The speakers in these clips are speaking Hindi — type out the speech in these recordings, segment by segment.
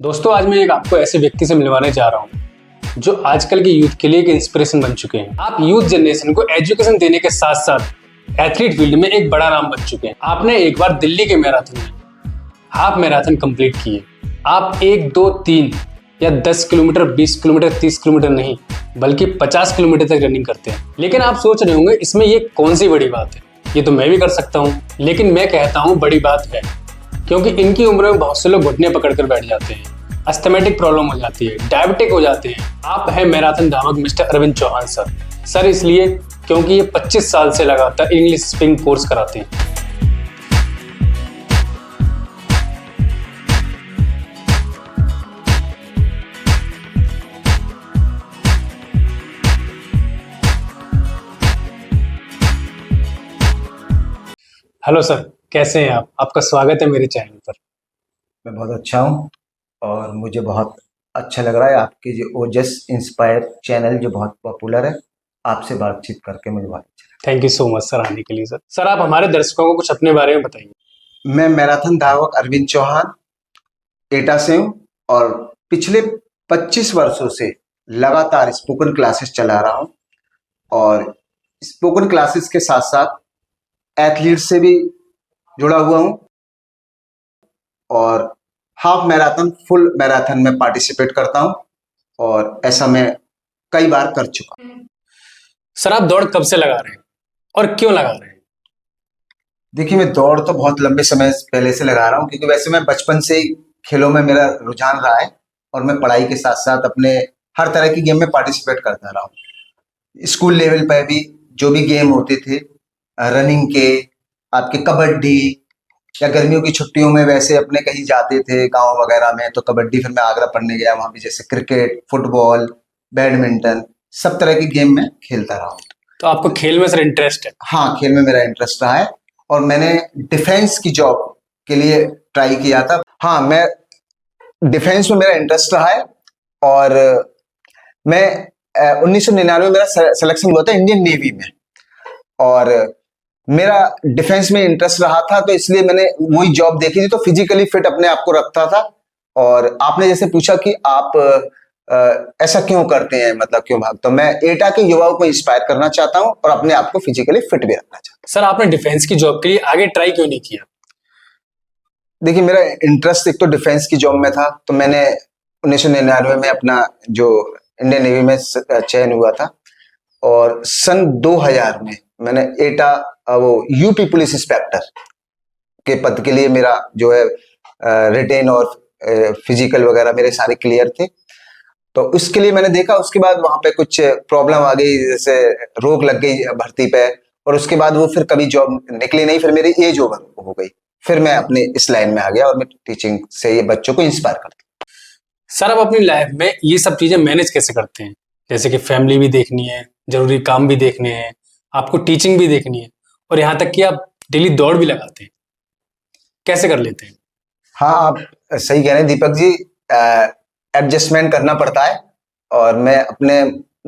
दोस्तों आज मैं आपको ऐसे व्यक्ति से मिलवाने जा रहा हूँ जो आजकल के यूथ के लिए एक इंस्पिरेशन बन चुके हैं। आप यूथ जनरेशन को एजुकेशन देने के साथ साथ एथलीट फील्ड में एक बड़ा नाम बन चुके हैं। आपने एक बार दिल्ली के मैराथन में हाफ मैराथन कंप्लीट किए। आप 1, 2, 3 या 10 किलोमीटर, 20 किलोमीटर, 30 किलोमीटर नहीं बल्कि 50 किलोमीटर तक रनिंग करते हैं। लेकिन आप सोच रहे होंगे इसमें ये कौन सी बड़ी बात है, ये तो मैं भी कर सकता हूँ। लेकिन मैं कहता हूँ बड़ी बात है, क्योंकि इनकी उम्र में बहुत से लोग घुटने पकड़कर बैठ जाते हैं, अस्थमेटिक प्रॉब्लम हो जाती है, डायबिटिक हो जाते हैं। आप हैं मैराथन धावक मिस्टर अरविंद चौहान सर इसलिए क्योंकि ये 25 साल से लगातार इंग्लिश स्पीकिंग कोर्स कराते हैं। हेलो सर, कैसे हैं आप? आपका स्वागत है मेरे चैनल पर। मैं बहुत अच्छा हूँ और मुझे बहुत अच्छा लग रहा है आपकी जो ओजस इंस्पायर चैनल जो बहुत पॉपुलर है, आपसे बातचीत करके मुझे बहुत अच्छा लगा। Thank you so much sir आने के लिए। सर आप हमारे दर्शकों को कुछ अपने बारे में बताइए। मैं मैराथन धावक अरविंद चौहान एटा से हूँ और पिछले 25 वर्षों से लगातार स्पोकन क्लासेस चला रहा हूँ और स्पोकन क्लासेस के साथ साथ एथलीट से भी जुड़ा हुआ हूँ और हाफ मैराथन, फुल मैराथन में पार्टिसिपेट करता हूँ और ऐसा मैं कई बार कर चुका हूँ। सर आप दौड़ कब से लगा रहे हैं और क्यों लगा रहे हैं? देखिए, मैं दौड़ तो बहुत लंबे समय पहले से लगा रहा हूँ, क्योंकि वैसे मैं बचपन से ही खेलों में मेरा रुझान रहा है और मैं पढ़ाई के साथ साथ अपने हर तरह की गेम में पार्टिसिपेट करता रहा हूँ। स्कूल लेवल पर भी जो भी गेम होते थे, रनिंग के, आपके कबड्डी, या गर्मियों की छुट्टियों में वैसे अपने कहीं जाते थे गांव वगैरह में, तो कबड्डी, फिर मैं आगरा पढ़ने गया, वहां भी जैसे क्रिकेट, फुटबॉल, बैडमिंटन, सब तरह की गेम में खेलता रहा हूँ। तो आपको खेल में सर इंटरेस्ट है? हाँ, खेल में मेरा इंटरेस्ट रहा है और मैंने डिफेंस की जॉब के लिए ट्राई किया था। हाँ, मैं डिफेंस में मेरा इंटरेस्ट रहा है और मैं 1999 में मेरा सिलेक्शन हुआ था इंडियन नेवी में और मेरा डिफेंस में इंटरेस्ट रहा था, तो इसलिए मैंने वही जॉब देखी थी, तो फिजिकली फिट अपने आप को रखता था। और आपने जैसे पूछा कि आप ऐसा क्यों करते हैं, मतलब क्यों भाग, तो मैं एटा के युवाओं को इंस्पायर करना चाहता हूं और अपने आप को फिजिकली फिट भी रखना चाहता हूं। सर आपने डिफेंस की जॉब के लिए आगे ट्राई क्यों नहीं किया? देखिए, मेरा इंटरेस्ट एक तो डिफेंस की जॉब में था, तो मैंने 1999 में अपना जो इंडियन नेवी में चयन हुआ था और सन 2000 में मैंने एटा वो यूपी पुलिस इंस्पेक्टर के पद के लिए मेरा जो है रिटेन और फिजिकल वगैरह मेरे सारे क्लियर थे, तो उसके लिए मैंने देखा। उसके बाद वहां पे कुछ प्रॉब्लम आ गई, जैसे रोक लग गई भर्ती पे, और उसके बाद वो फिर कभी जॉब निकली नहीं, फिर मेरी एज ओवर हो गई, फिर मैं अपने इस लाइन में आ गया और मैं टीचिंग से ये बच्चों को इंस्पायर करता हूँ। सर आप अपनी लाइफ में ये सब चीजें मैनेज कैसे करते हैं? जैसे कि फैमिली भी देखनी है, जरूरी काम भी देखने हैं, आपको टीचिंग भी देखनी है और यहाँ तक कि आप डेली दौड़ भी लगाते हैं, कैसे कर लेते हैं? हाँ, आप सही कह रहे हैं दीपक जी, एडजस्टमेंट करना पड़ता है और मैं अपने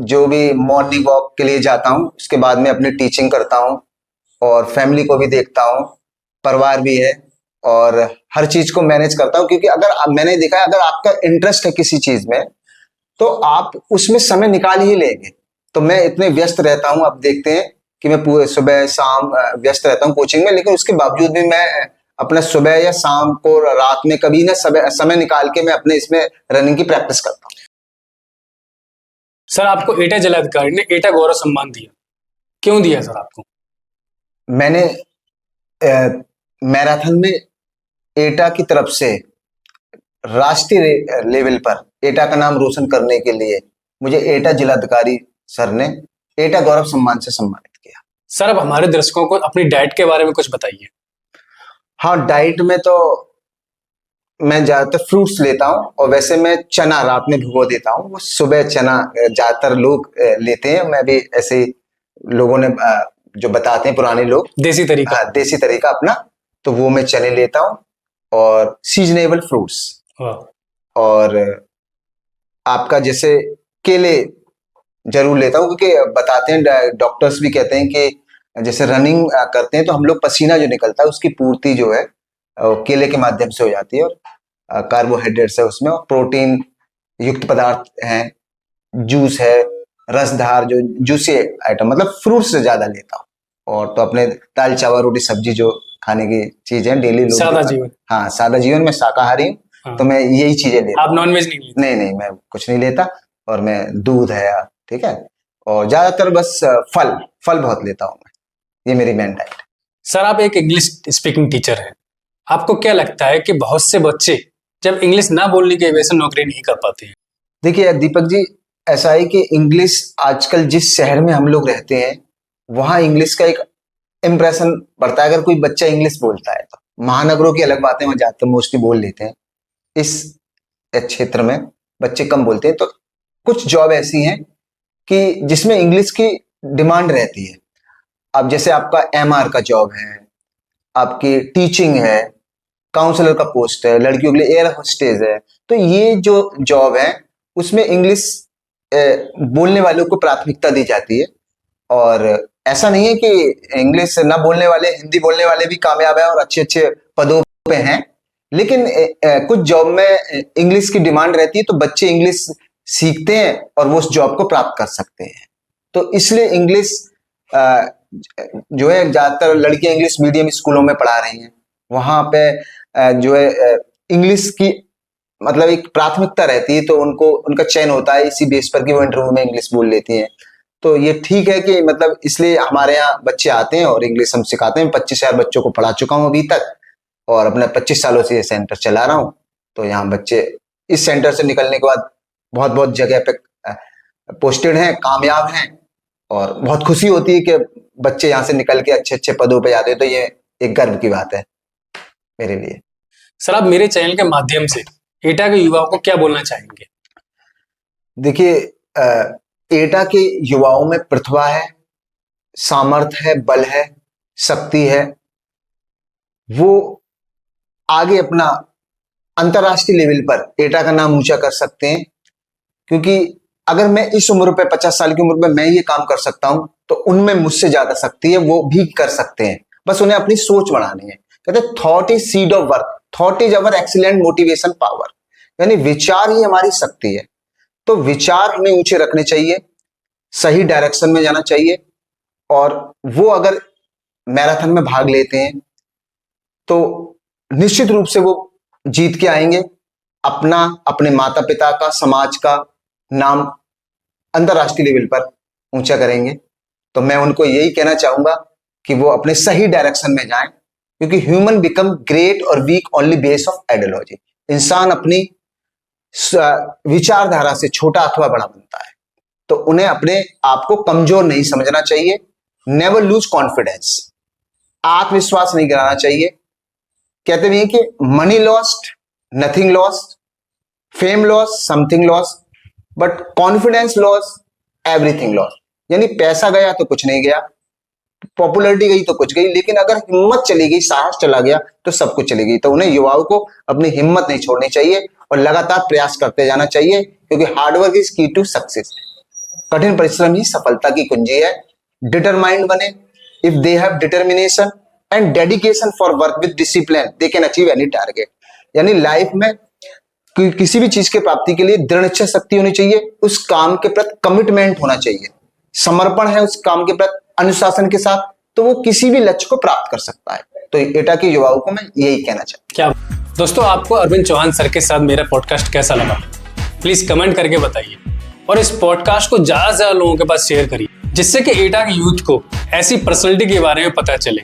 जो भी मॉर्निंग वॉक के लिए जाता हूँ, उसके बाद में अपनी टीचिंग करता हूँ और फैमिली को भी देखता हूँ, परिवार भी है और हर चीज को मैनेज करता हूँ। क्योंकि अगर मैंने देखा है, अगर आपका इंटरेस्ट है किसी चीज में तो आप उसमें समय निकाल ही लेंगे। तो मैं इतने व्यस्त रहता हूँ, आप देखते हैं कि मैं पूरे सुबह शाम व्यस्त रहता हूँ कोचिंग में, लेकिन उसके बावजूद भी मैं अपना सुबह या शाम को, रात में कभी ना समय निकाल के मैं अपने इसमें रनिंग की प्रैक्टिस करता हूँ। सर आपको एटा जिलाधिकारी ने एटा गौरव सम्मान दिया, क्यों दिया सर आपको? मैंने मैराथन में एटा की तरफ से राष्ट्रीय लेवल पर एटा का नाम रोशन करने के लिए मुझे एटा जिलाधिकारी सर ने एटा गौरव सम्मान से सम्मानित किया। सर अब हमारे दर्शकों को अपनी डाइट के बारे में कुछ बताइए। हाँ, डाइट में तो मैं ज्यादातर फ्रूट्स लेता हूँ और वैसे मैं चना रात में भिगो देता हूँ, वो सुबह चना ज्यादातर लोग लेते हैं, मैं भी ऐसे लोगों ने जो बताते हैं पुराने लोग, देसी तरीका। हाँ, देसी तरीका अपना, तो वो मैं चने लेता हूँ और सीजनेबल फ्रूट्स और आपका जैसे केले जरूर लेता हूँ, क्योंकि बताते हैं डॉक्टर्स भी कहते हैं कि जैसे रनिंग करते हैं तो हम लोग पसीना जो निकलता है उसकी पूर्ति जो है केले के माध्यम से हो जाती है और कार्बोहाइड्रेट्स है उसमें, और प्रोटीन युक्त पदार्थ हैं, जूस है, रसधार जो जूसी आइटम मतलब फ्रूट से ज्यादा लेता हूँ। और तो अपने दाल चावल रोटी सब्जी जो खाने की चीज है डेली लोग, सादा जीवन। हाँ सादा जीवन, मैं शाकाहारी हूँ। हाँ। तो मैं यही चीजें लेता आप नॉनवेज नहीं लेते? नहीं, मैं कुछ नहीं लेता। और मैं दूध है, ठीक है, और ज्यादातर बस फल बहुत लेता हूँ मैं, ये मेरी मेन डाइट। सर आप एक इंग्लिश स्पीकिंग टीचर हैं, आपको क्या लगता है कि बहुत से बच्चे जब इंग्लिश ना बोलने की वजह से नौकरी नहीं कर पाते हैं? देखिए दीपक जी, ऐसा है कि इंग्लिश आजकल जिस शहर में हम लोग रहते हैं वहाँ इंग्लिश का एक इम्प्रेशन पड़ता है। अगर कोई बच्चा इंग्लिश बोलता है तो महानगरों की अलग बातें, वहाँ ज्यादातर मोस्टली बोल लेते हैं, इस क्षेत्र में बच्चे कम बोलते हैं। तो कुछ जॉब ऐसी हैं कि जिसमें इंग्लिश की डिमांड रहती है। अब जैसे आपका एमआर का जॉब है, आपकी टीचिंग है, काउंसलर का पोस्ट है, लड़कियों के लिए एयर होस्टेज है। तो ये जो जॉब है उसमें इंग्लिश बोलने वालों को प्राथमिकता दी जाती है। और ऐसा नहीं है कि इंग्लिश ना बोलने वाले, हिंदी बोलने वाले भी कामयाब हैं और अच्छे अच्छे पदों पे हैं, लेकिन कुछ जॉब में इंग्लिश की डिमांड रहती है, तो बच्चे इंग्लिश सीखते हैं और वो उस जॉब को प्राप्त कर सकते हैं। तो इसलिए इंग्लिश जो है ज्यादातर लड़कियां इंग्लिश मीडियम स्कूलों में पढ़ा रही हैं, वहां पे जो है इंग्लिश की मतलब एक प्राथमिकता रहती है, तो उनको उनका चयन होता है इसी बेस पर कि वो इंटरव्यू में इंग्लिश बोल लेती हैं। तो ये ठीक है कि मतलब इसलिए हमारे यहाँ बच्चे आते हैं और इंग्लिश हम सिखाते हैं। 25,000 बच्चों को पढ़ा चुका हूँ अभी तक, और अपने 25 सालों से ये सेंटर चला रहा हूँ। तो यहाँ बच्चे इस सेंटर से निकलने के बाद बहुत बहुत जगह पे पोस्टेड हैं, कामयाब हैं, और बहुत खुशी होती है कि बच्चे यहाँ से निकल के अच्छे अच्छे पदों पे जाते हैं। तो ये एक गर्व की बात है मेरे लिए। सर आप मेरे चैनल के माध्यम से एटा के युवाओं को क्या बोलना चाहेंगे? देखिए एटा के युवाओं में प्रतिभा है, सामर्थ्य है, बल है, शक्ति है। वो आगे अपना अंतरराष्ट्रीय लेवल पर एटा का नाम ऊंचा कर सकते हैं। क्योंकि अगर मैं इस उम्र पे 50 साल की उम्र में मैं ये काम कर सकता हूं, तो उनमें मुझसे ज्यादा शक्ति है, वो भी कर सकते हैं। बस उन्हें अपनी सोच बढ़ानी है। कहते हैं thought is seed of work, thought is our excellent motivation power, यानी विचार ही हमारी शक्ति है। तो विचार हमें ऊंचे रखने चाहिए, सही डायरेक्शन में जाना चाहिए। और वो अगर मैराथन में भाग लेते हैं तो निश्चित रूप से वो जीत के आएंगे, अपना, अपने माता पिता का, समाज का नाम अंतरराष्ट्रीय लेवल पर ऊंचा करेंगे। तो मैं उनको यही कहना चाहूंगा कि वो अपने सही डायरेक्शन में जाएं, क्योंकि ह्यूमन बिकम ग्रेट और weak only base of ideology. इंसान अपनी विचारधारा से छोटा अथवा बड़ा बनता है। तो उन्हें अपने आप को कमजोर नहीं समझना चाहिए। नेवर लूज कॉन्फिडेंस, आत्मविश्वास नहीं गिराना चाहिए। कहते भी हैं कि money lost nothing lost, fame loss something loss, but confidence loss everything loss. यानी पैसा गया तो कुछ नहीं गया, पॉपुलैरिटी गई तो कुछ गई, लेकिन अगर हिम्मत चली गई, साहस चला गया, तो सब कुछ चली गई। तो उन्हें युवाओं को अपनी हिम्मत नहीं छोड़नी चाहिए और लगातार प्रयास करते जाना चाहिए, क्योंकि हार्डवर्क इज की टू सक्सेस। कठिन परिश्रम ही सफलता की कुंजी है। डिटरमाइंड बने, if they have determination and dedication for work with discipline, they can achieve any target. यानी लाइफ में किसी भी चीज की प्राप्ति के लिए दृढ़ इच्छा शक्ति होनी चाहिए, उस काम के प्रति कमिटमेंट होना चाहिए, समर्पण है उस काम के प्रति अनुशासन के साथ, तो वो किसी भी लक्ष्य को प्राप्त कर सकता है। तो एटा के युवाओं को मैं यही कहना चाहता हूं। क्या दोस्तों, आपको अरविंद चौहान सर के साथ मेरा पॉडकास्ट कैसा लगा? प्लीज कमेंट करके बताइए, और इस पॉडकास्ट को ज्यादा से ज्यादा लोगों के पास शेयर करिए, जिससे कि एटा के यूथ को ऐसी पर्सनैलिटी के बारे में पता चले।